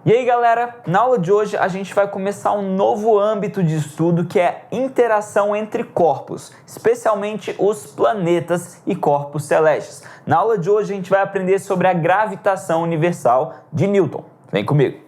E aí galera, na aula de hoje a gente vai começar um novo âmbito de estudo que é interação entre corpos, especialmente os planetas e corpos celestes. Na aula de hoje a gente vai aprender sobre a gravitação universal de Newton. Vem comigo!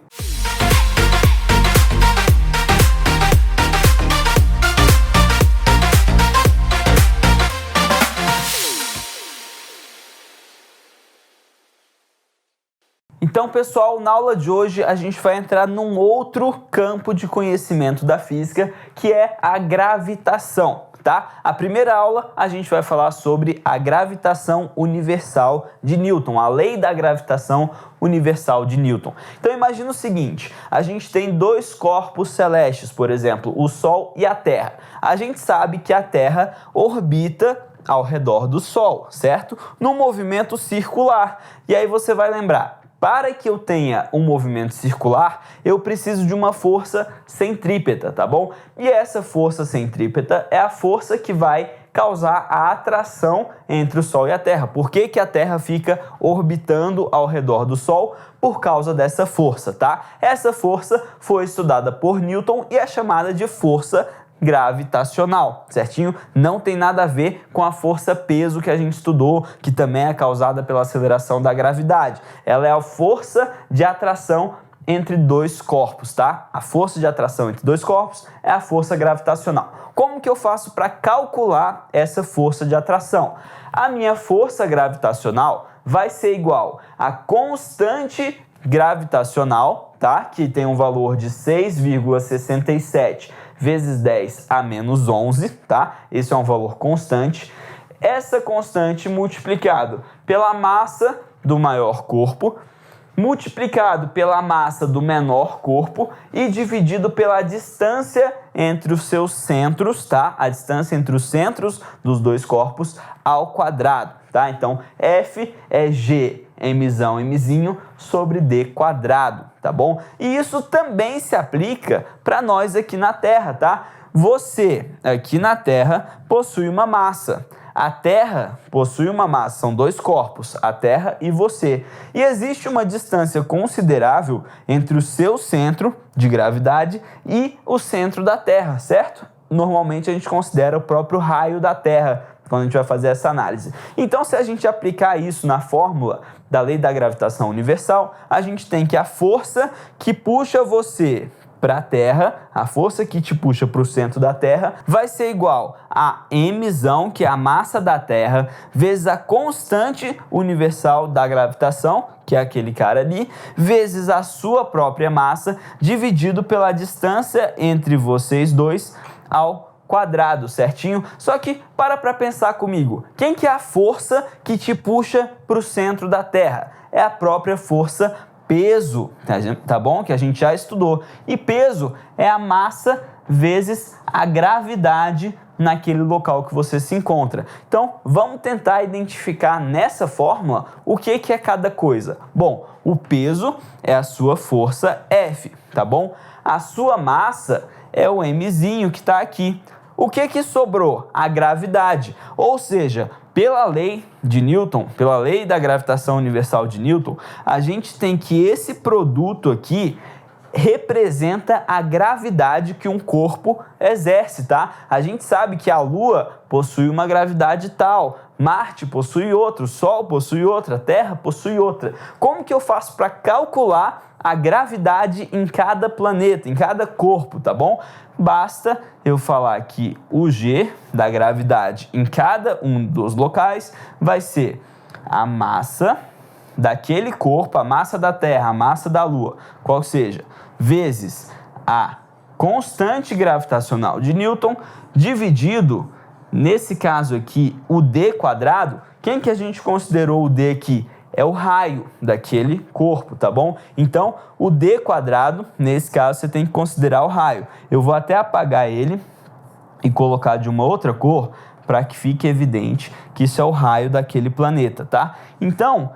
Então, pessoal, na aula de hoje a gente vai entrar num outro campo de conhecimento da física, que é a gravitação, tá? A primeira aula a gente vai falar sobre a gravitação universal de Newton, a lei da gravitação universal de Newton. Então, imagina o seguinte, a gente tem dois corpos celestes, por exemplo, o Sol e a Terra. A gente sabe que a Terra orbita ao redor do Sol, certo? Num movimento circular. E aí você vai lembrar, para que eu tenha um movimento circular, eu preciso de uma força centrípeta, tá bom? E essa força centrípeta é a força que vai causar a atração entre o Sol e a Terra. Por que que a Terra fica orbitando ao redor do Sol? Por causa dessa força, tá? Essa força foi estudada por Newton e é chamada de força gravitacional, certinho? Não tem nada a ver com a força-peso que a gente estudou, que também é causada pela aceleração da gravidade. Ela é a força de atração entre dois corpos, tá? A força de atração entre dois corpos é a força gravitacional. Como que eu faço para calcular essa força de atração? A minha força gravitacional vai ser igual à constante gravitacional, tá? Que tem um valor de 6,67 vezes 10 a menos 11, tá? Esse é um valor constante. Essa constante multiplicado pela massa do maior corpo, multiplicado pela massa do menor corpo e dividido pela distância entre os seus centros, tá? A distância entre os centros dos dois corpos ao quadrado, tá? Então, F é G, Mzinho sobre D quadrado, tá bom? E isso também se aplica para nós aqui na Terra, tá? Você, aqui na Terra, possui uma massa. A Terra possui uma massa, são dois corpos, a Terra e você. E existe uma distância considerável entre o seu centro de gravidade e o centro da Terra, certo? Normalmente a gente considera o próprio raio da Terra quando a gente vai fazer essa análise. Então, se a gente aplicar isso na fórmula da lei da gravitação universal, a gente tem que a força que puxa você para a Terra, a força que te puxa para o centro da Terra, vai ser igual a mzão, que é a massa da Terra, vezes a constante universal da gravitação, que é aquele cara ali, vezes a sua própria massa, dividido pela distância entre vocês dois ao quadrado, certinho? Só que para pensar comigo, quem que é a força que te puxa para o centro da Terra? É a própria força peso, tá bom? Que a gente já estudou. E peso é a massa vezes a gravidade naquele local que você se encontra. Então, vamos tentar identificar nessa fórmula o que é cada coisa. Bom, o peso é a sua força F, tá bom? A sua massa é o Mzinho que está aqui. O que sobrou? A gravidade. Ou seja, pela lei de Newton, pela lei da gravitação universal de Newton, a gente tem que esse produto aqui representa a gravidade que um corpo exerce, tá? A gente sabe que a Lua possui uma gravidade tal, Marte possui outra, o Sol possui outra, a Terra possui outra. Como que eu faço para calcular a gravidade em cada planeta, em cada corpo, tá bom? Basta eu falar que o G da gravidade em cada um dos locais vai ser a massa daquele corpo, a massa da Terra, a massa da Lua, qual seja, vezes a constante gravitacional de Newton, dividido, nesse caso aqui, o D quadrado. Quem que a gente considerou o D aqui? É o raio daquele corpo, tá bom? Então, o D quadrado, nesse caso, você tem que considerar o raio. Eu vou até apagar ele e colocar de uma outra cor para que fique evidente que isso é o raio daquele planeta, tá? Então,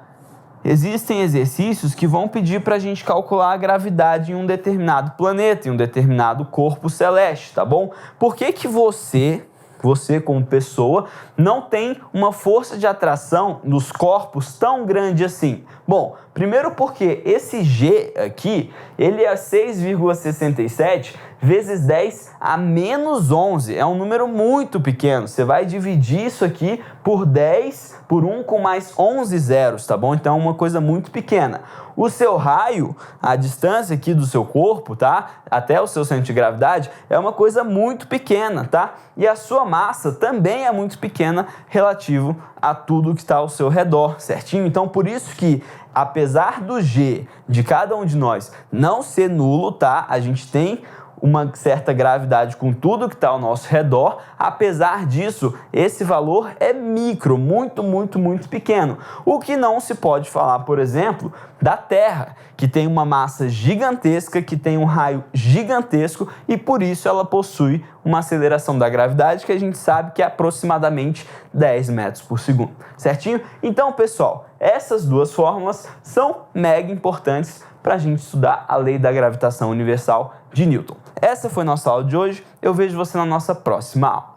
existem exercícios que vão pedir para a gente calcular a gravidade em um determinado planeta, em um determinado corpo celeste, tá bom? Por que que você, você como pessoa não tem uma força de atração nos corpos tão grande assim? Bom, primeiro porque esse G aqui, ele é 6,67 vezes 10 a menos 11. É um número muito pequeno. Você vai dividir isso aqui por 10 por 1 com mais 11 zeros, tá bom? Então é uma coisa muito pequena. O seu raio, a distância aqui do seu corpo, tá? Até o seu centro de gravidade, é uma coisa muito pequena, tá? E a sua massa também é muito pequena relativo a tudo que está ao seu redor, certinho? Então, por isso que, apesar do G de cada um de nós não ser nulo, tá? A gente tem uma certa gravidade com tudo que está ao nosso redor. Apesar disso, esse valor é micro, muito pequeno. O que não se pode falar, por exemplo, da Terra, que tem uma massa gigantesca, que tem um raio gigantesco e por isso ela possui uma aceleração da gravidade que a gente sabe que é aproximadamente 10 metros por segundo, certinho? Então, pessoal, essas duas fórmulas são mega importantes para a gente estudar a lei da gravitação universal de Newton. Essa foi nossa aula de hoje. Eu vejo você na nossa próxima aula.